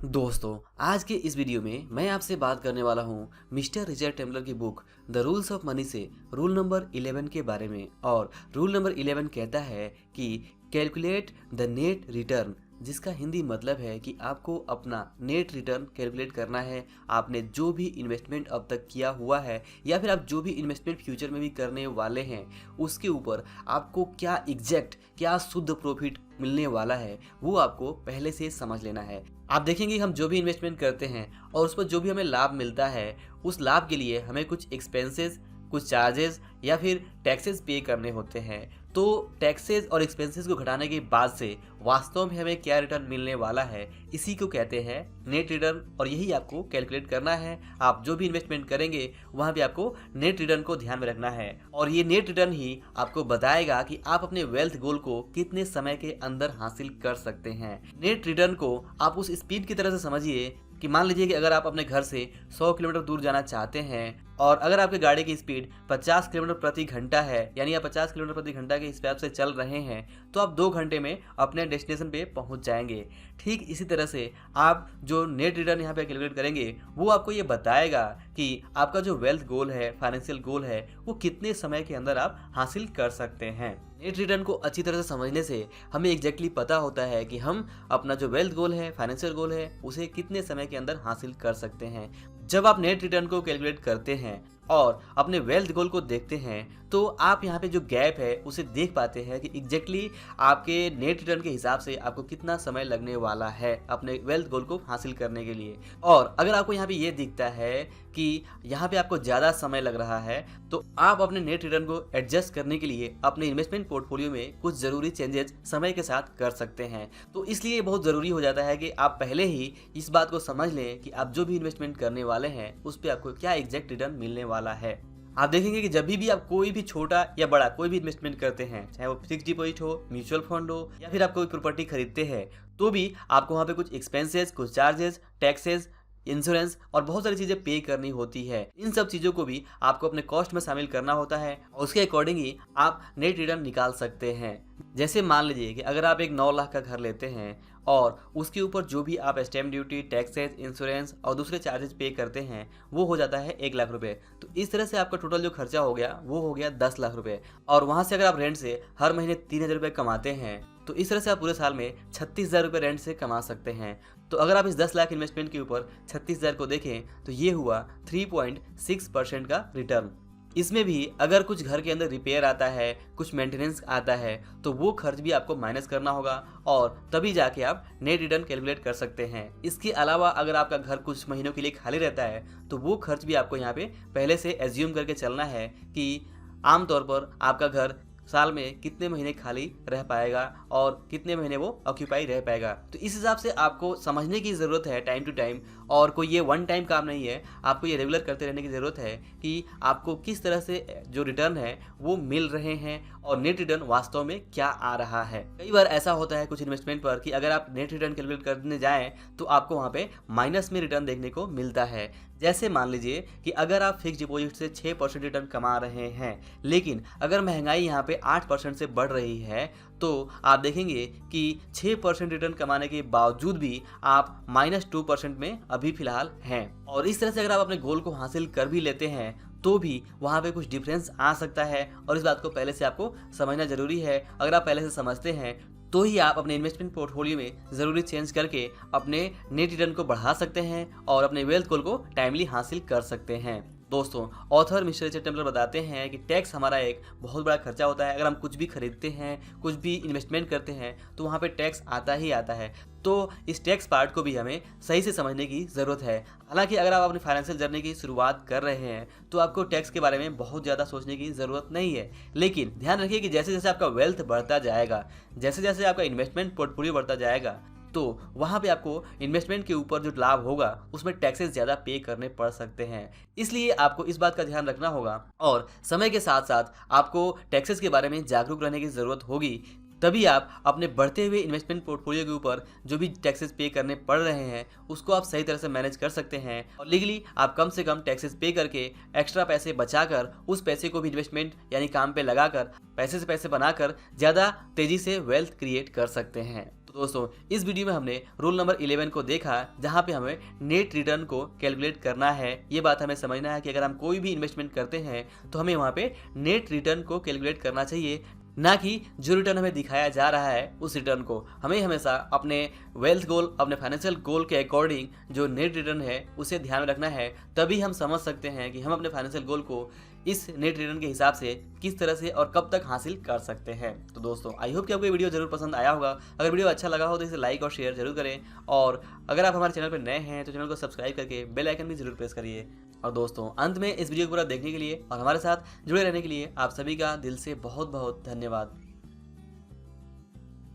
दोस्तों, आज के इस वीडियो में मैं आपसे बात करने वाला हूँ मिस्टर रिचर्ड टेम्पलर की book the rules of money से रूल नंबर 11 के बारे में। और रूल नंबर 11 कहता है कि कैलकुलेट द नेट रिटर्न, जिसका हिंदी मतलब है कि आपको अपना नेट रिटर्न कैलकुलेट करना है। आपने जो भी इन्वेस्टमेंट अब तक किया हुआ है या फिर आप जो भी इन्वेस्टमेंट फ्यूचर में भी करने वाले हैं, उसके ऊपर आपको क्या शुद्ध प्रॉफिट मिलने वाला है, वो आपको पहले से समझ लेना है। आप देखेंगे हम जो भी इन्वेस्टमेंट करते हैं और उस पर जो भी हमें लाभ मिलता है, उस लाभ के लिए हमें कुछ एक्सपेंसेस, कुछ चार्जेस या फिर टैक्सेस पे करने होते हैं। तो टैक्सेस और एक्सपेंसेस को घटाने के बाद से वास्तव में हमें क्या रिटर्न मिलने वाला है, इसी को कहते हैं नेट रिटर्न। और यही आपको कैलकुलेट करना है। आप जो भी इन्वेस्टमेंट करेंगे वहाँ भी आपको नेट रिटर्न को ध्यान में रखना है। और ये नेट रिटर्न ही आपको बताएगा कि आप अपने वेल्थ गोल को कितने समय के अंदर हासिल कर सकते हैं। नेट रिटर्न को आप उस स्पीड की तरह से समझिए कि मान लीजिए कि अगर आप अपने घर से 100 किलोमीटर दूर जाना चाहते हैं और अगर आपकी गाड़ी की स्पीड 50 किलोमीटर प्रति घंटा है, यानी आप 50 किलोमीटर प्रति घंटा के हिसाब से चल रहे हैं, तो आप 2 घंटे में अपने डेस्टिनेशन पे पहुंच जाएंगे। ठीक इसी तरह से आप जो नेट रिटर्न यहाँ पे कैलकुलेट करेंगे, वो आपको ये बताएगा कि आपका जो वेल्थ गोल है, फाइनेंशियल गोल है, वो कितने समय के अंदर आप हासिल कर सकते हैं। नेट रिटर्न को अच्छी तरह से समझने से हमें एग्जैक्टली पता होता है कि हम अपना जो वेल्थ गोल है, फाइनेंशियल गोल है, उसे कितने समय के अंदर हासिल कर सकते हैं। जब आप नेट रिटर्न को कैलकुलेट करते हैं और अपने वेल्थ गोल को देखते हैं, तो आप यहाँ पे जो गैप है उसे देख पाते हैं कि एग्जैक्टली आपके नेट रिटर्न के हिसाब से आपको कितना समय लगने वाला है अपने वेल्थ गोल को हासिल करने के लिए। और अगर आपको यहाँ पे ये दिखता है कि यहाँ पे आपको ज़्यादा समय लग रहा है, तो आप अपने नेट रिटर्न को एडजस्ट करने के लिए अपने इन्वेस्टमेंट पोर्टफोलियो में कुछ ज़रूरी चेंजेस समय के साथ कर सकते हैं। तो इसलिए बहुत ज़रूरी हो जाता है कि आप पहले ही इस बात को समझ लें कि आप जो भी इन्वेस्टमेंट करने वाले हैं उस पर आपको क्या एग्जैक्ट रिटर्न मिलने वाला है। आप देखेंगे कि जब भी आप कोई भी छोटा या बड़ा कोई भी इन्वेस्टमेंट करते हैं, चाहे वो फिक्स डिपॉजिट हो, म्यूचुअल फंड हो या फिर आप कोई प्रॉपर्टी खरीदते हैं, तो भी आपको वहाँ पे कुछ एक्सपेंसेस, कुछ चार्जेस, टैक्सेस, इंश्योरेंस और बहुत सारी चीज़ें पे करनी होती है। इन सब चीज़ों को भी आपको अपने कॉस्ट में शामिल करना होता है और उसके अकॉर्डिंग ही आप नेट रिटर्न निकाल सकते हैं। जैसे मान लीजिए कि अगर आप एक 9 लाख का घर लेते हैं और उसके ऊपर जो भी आप स्टैम्प ड्यूटी, टैक्सेस, इंश्योरेंस और दूसरे चार्जेस पे करते हैं, वो हो जाता है 1 लाख रुपए। तो इस तरह से आपका टोटल जो खर्चा हो गया वो हो गया 10 लाख रुपए। और वहाँ से अगर आप रेंट से हर महीने 3,000 रुपये कमाते हैं, तो इस तरह से आप पूरे साल में 36,000 रुपये रेंट से कमा सकते हैं। तो अगर आप इस 10 लाख इन्वेस्टमेंट के ऊपर 36,000 को देखें, तो ये हुआ 3.6% का रिटर्न। इसमें भी अगर कुछ घर के अंदर रिपेयर आता है, कुछ मेंटेनेंस आता है, तो वो खर्च भी आपको माइनस करना होगा और तभी जाके आप नेट रिटर्न कैलकुलेट कर सकते हैं। इसके अलावा अगर आपका घर कुछ महीनों के लिए खाली रहता है, तो वो खर्च भी आपको यहाँ पे पहले से एज्यूम करके चलना है कि आमतौर पर आपका घर साल में कितने महीने खाली रह पाएगा और कितने महीने वो ऑक्यूपाई रह पाएगा। तो इस हिसाब से आपको समझने की ज़रूरत है टाइम टू टाइम। और कोई ये वन टाइम काम नहीं है, आपको ये रेगुलर करते रहने की ज़रूरत है कि आपको किस तरह से जो रिटर्न है वो मिल रहे हैं और नेट रिटर्न वास्तव में क्या आ रहा है। कई बार ऐसा होता है कुछ इन्वेस्टमेंट पर कि अगर आप नेट रिटर्न कैलकुलेट करने जाएँ तो आपको वहाँ पे माइनस में रिटर्न देखने को मिलता है। जैसे मान लीजिए कि अगर आप फिक्स डिपॉजिट से 6% रिटर्न कमा रहे हैं, लेकिन अगर महंगाई यहाँ पे 8% से बढ़ रही है, तो आप देखेंगे कि 6% रिटर्न कमाने के बावजूद भी आप -2% में अभी फिलहाल हैं। और इस तरह से अगर आप अपने गोल को हासिल कर भी लेते हैं, तो भी वहाँ पे कुछ डिफरेंस आ सकता है और इस बात को पहले से आपको समझना ज़रूरी है। अगर आप पहले से समझते हैं तो ही आप अपने इन्वेस्टमेंट पोर्टफोलियो में ज़रूरी चेंज करके अपने नेट रिटर्न को बढ़ा सकते हैं और अपने वेल्थ गोल को टाइमली हासिल कर सकते हैं। दोस्तों, ऑथर मिस्टर रिचर्ड टेम्पलर बताते हैं कि टैक्स हमारा एक बहुत बड़ा खर्चा होता है। अगर हम कुछ भी खरीदते हैं, कुछ भी इन्वेस्टमेंट करते हैं, तो वहाँ पे टैक्स आता ही आता है। तो इस टैक्स पार्ट को भी हमें सही से समझने की ज़रूरत है। हालांकि अगर आप अपनी फाइनेंशियल जर्नी की शुरुआत कर रहे हैं, तो आपको टैक्स के बारे में बहुत ज़्यादा सोचने की ज़रूरत नहीं है। लेकिन ध्यान रखिए कि जैसे जैसे आपका वेल्थ बढ़ता जाएगा, जैसे जैसे आपका इन्वेस्टमेंट पोर्टफोलियो बढ़ता जाएगा, तो वहाँ पे आपको इन्वेस्टमेंट के ऊपर जो लाभ होगा उसमें टैक्सेस ज़्यादा पे करने पड़ सकते हैं। इसलिए आपको इस बात का ध्यान रखना होगा और समय के साथ साथ आपको टैक्सेस के बारे में जागरूक रहने की ज़रूरत होगी। तभी आप अपने बढ़ते हुए इन्वेस्टमेंट पोर्टफोलियो के ऊपर जो भी टैक्सेस पे करने पड़ रहे हैं उसको आप सही तरह से मैनेज कर सकते हैं और लीगली आप कम से कम टैक्सेस पे करके एक्स्ट्रा पैसे बचाकर उस पैसे को भी इन्वेस्टमेंट यानी काम पे लगाकर पैसे से पैसे बनाकर ज़्यादा तेज़ी से वेल्थ क्रिएट कर सकते हैं। तो दोस्तों इस वीडियो में हमने रूल नंबर 11 को देखा, जहां पे हमें नेट रिटर्न को कैलकुलेट करना है। ये बात हमें समझना है कि अगर हम कोई भी इन्वेस्टमेंट करते हैं तो हमें वहां पे नेट रिटर्न को कैलकुलेट करना चाहिए, ना कि जो रिटर्न हमें दिखाया जा रहा है उस रिटर्न को। हमें हमेशा अपने वेल्थ गोल, अपने फाइनेंशियल गोल के अकॉर्डिंग जो नेट रिटर्न है उसे ध्यान में रखना है। तभी हम समझ सकते हैं कि हम अपने फाइनेंशियल गोल को इस नेट रिटर्न के हिसाब से किस तरह से और कब तक हासिल कर सकते हैं। तो दोस्तों आई होप कि आपको ये वीडियो जरूर पसंद आया होगा। अगर वीडियो अच्छा लगा हो तो इसे लाइक और शेयर जरूर करें, और अगर आप हमारे चैनल पर नए हैं तो चैनल को सब्सक्राइब करके बेल आइकन भी जरूर प्रेस करिए। और दोस्तों अंत में इस वीडियो को पूरा देखने के लिए और हमारे साथ जुड़े रहने के लिए आप सभी का दिल से बहुत बहुत धन्यवाद।